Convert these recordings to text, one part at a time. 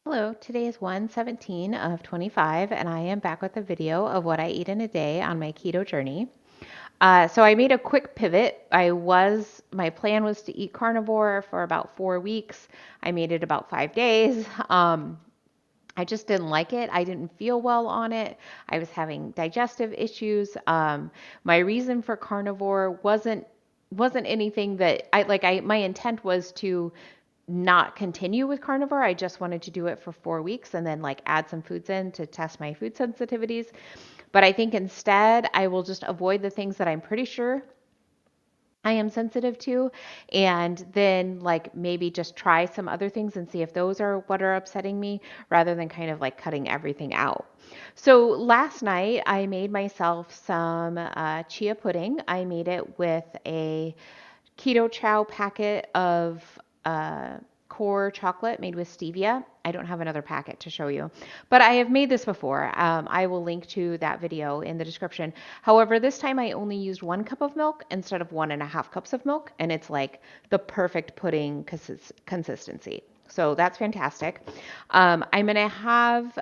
Hello, today is 1/17 of 25, and I am back with a video of what I eat in a day on my keto journey. So I made a quick pivot. My plan was to eat carnivore for about 4 weeks. I made it about 5 days. I just didn't like it. I didn't feel well on it. I was having digestive issues. My reason for carnivore wasn't anything that my intent was to not continue with carnivore. I just wanted to do it for 4 weeks and then like add some foods in to test my food sensitivities. But I think instead I will just avoid the things that I'm pretty sure I am sensitive to, and then like maybe just try some other things and see if those are what are upsetting me rather than kind of like cutting everything out. So last night I made myself some chia pudding. I made it with a keto chow packet of core chocolate made with stevia. I don't have another packet to show you, but I have made this before. I will link to that video in the description. However, this time I only used 1 cup of milk instead of 1.5 cups of milk, and it's like the perfect pudding consistency. So that's fantastic. I'm going to have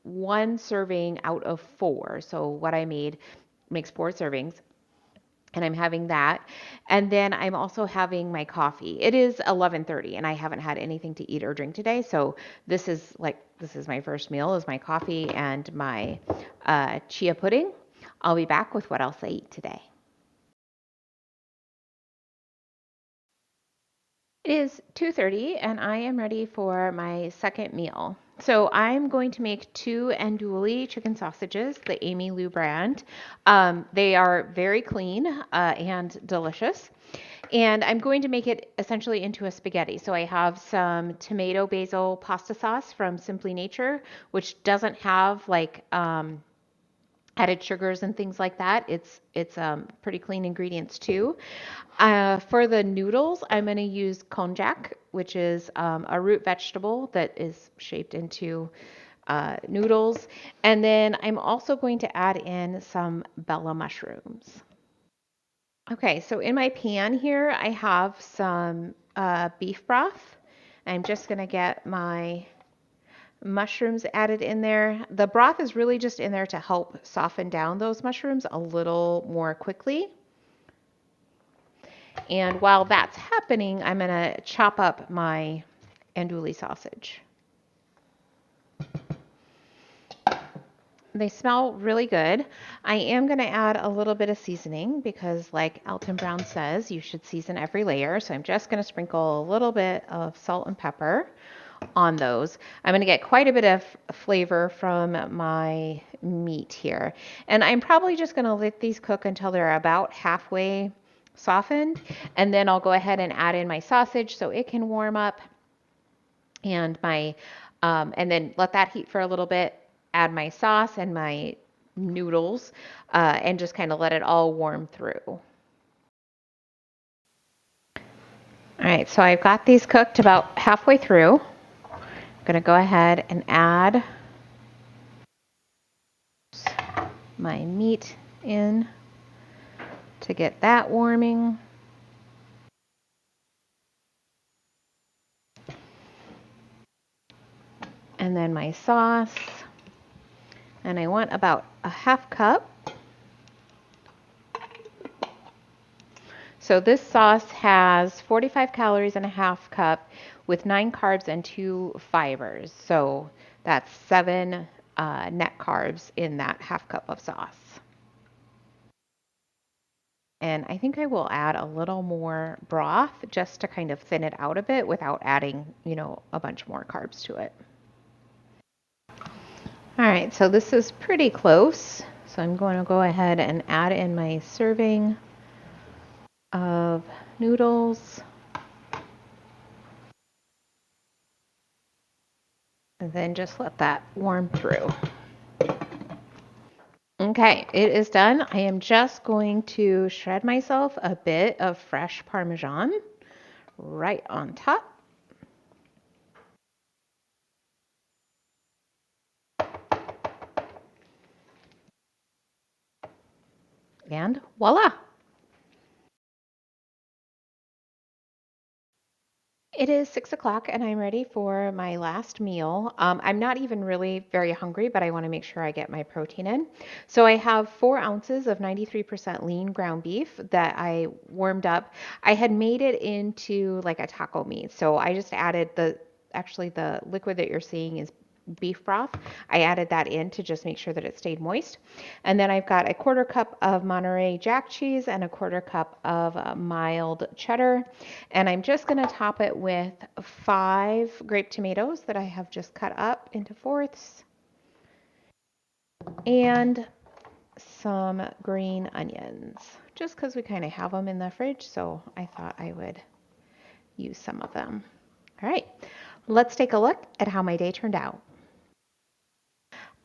one serving out of four. So what I made makes 4 servings, and I'm having that. And then I'm also having my coffee. It is 11:30 and I haven't had anything to eat or drink today. So this is my first meal is my coffee and my chia pudding. I'll be back with what else I eat today. It is 2:30 and I am ready for my second meal. So I'm going to make 2 andouille chicken sausages, the Amy Lou brand. They are very clean and delicious. And I'm going to make it essentially into a spaghetti. So I have some tomato basil pasta sauce from Simply Nature, which doesn't have like added sugars and things like that. It's pretty clean ingredients too. For the noodles, I'm going to use konjac, which is a root vegetable that is shaped into noodles. And then I'm also going to add in some bella mushrooms. Okay, so in my pan here, I have some beef broth. I'm just going to get my mushrooms added in there. The broth is really just in there to help soften down those mushrooms a little more quickly. And while that's happening, I'm going to chop up my andouille sausage. They smell really good. I am going to add a little bit of seasoning because, like Alton Brown says, you should season every layer. So I'm just going to sprinkle a little bit of salt and pepper on those. I'm going to get quite a bit of flavor from my meat here. And I'm probably just going to let these cook until they're about halfway softened. And then I'll go ahead and add in my sausage so it can warm up and and then let that heat for a little bit, add my sauce and my noodles, and just kind of let it all warm through. All right, so I've got these cooked about halfway through. I'm going to go ahead and add my meat in to get that warming. And then my sauce. And I want about a half cup. So this sauce has 45 calories and a half cup with 9 carbs and 2 fibers. So that's 7 net carbs in that half cup of sauce. And I think I will add a little more broth just to kind of thin it out a bit without adding, a bunch more carbs to it. All right, so this is pretty close. So I'm going to go ahead and add in my serving of noodles. And then just let that warm through. Okay, it is done. I am just going to shred myself a bit of fresh Parmesan right on top. And voila! It is 6 o'clock and I'm ready for my last meal. I'm not even really very hungry, but I want to make sure I get my protein in. So I have 4 ounces of 93% lean ground beef that I warmed up. I had made it into like a taco meat. So I just added actually the liquid that you're seeing is beef broth. I added that in to just make sure that it stayed moist. And then I've got a quarter cup of Monterey Jack cheese and a quarter cup of mild cheddar. And I'm just going to top it with 5 grape tomatoes that I have just cut up into fourths and some green onions, just because we kind of have them in the fridge. So I thought I would use some of them. All right, let's take a look at how my day turned out.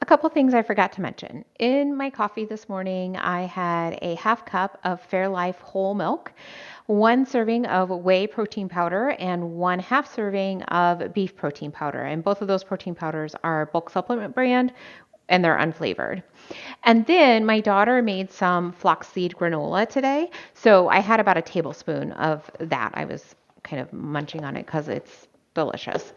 A couple things I forgot to mention. In my coffee this morning, I had a half cup of Fairlife whole milk, 1 serving of whey protein powder, and 1/2 serving of beef protein powder. And both of those protein powders are bulk supplement brand and they're unflavored. And then my daughter made some flaxseed granola today. So I had about a tablespoon of that. I was kind of munching on it because it's delicious.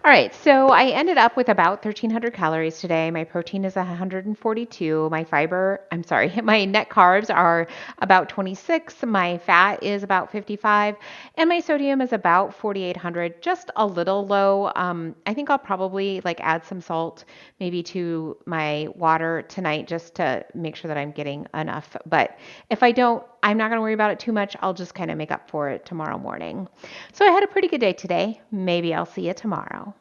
All right, so I ended up with about 1,300 calories today. My protein is 142. I'm sorry, my net carbs are about 26. My fat is about 55, and my sodium is about 4,800, just a little low. I think I'll probably like add some salt maybe to my water tonight just to make sure that I'm getting enough. But if I don't, I'm not going to worry about it too much. I'll just kind of make up for it tomorrow morning. So I had a pretty good day today. Maybe I'll see you tomorrow.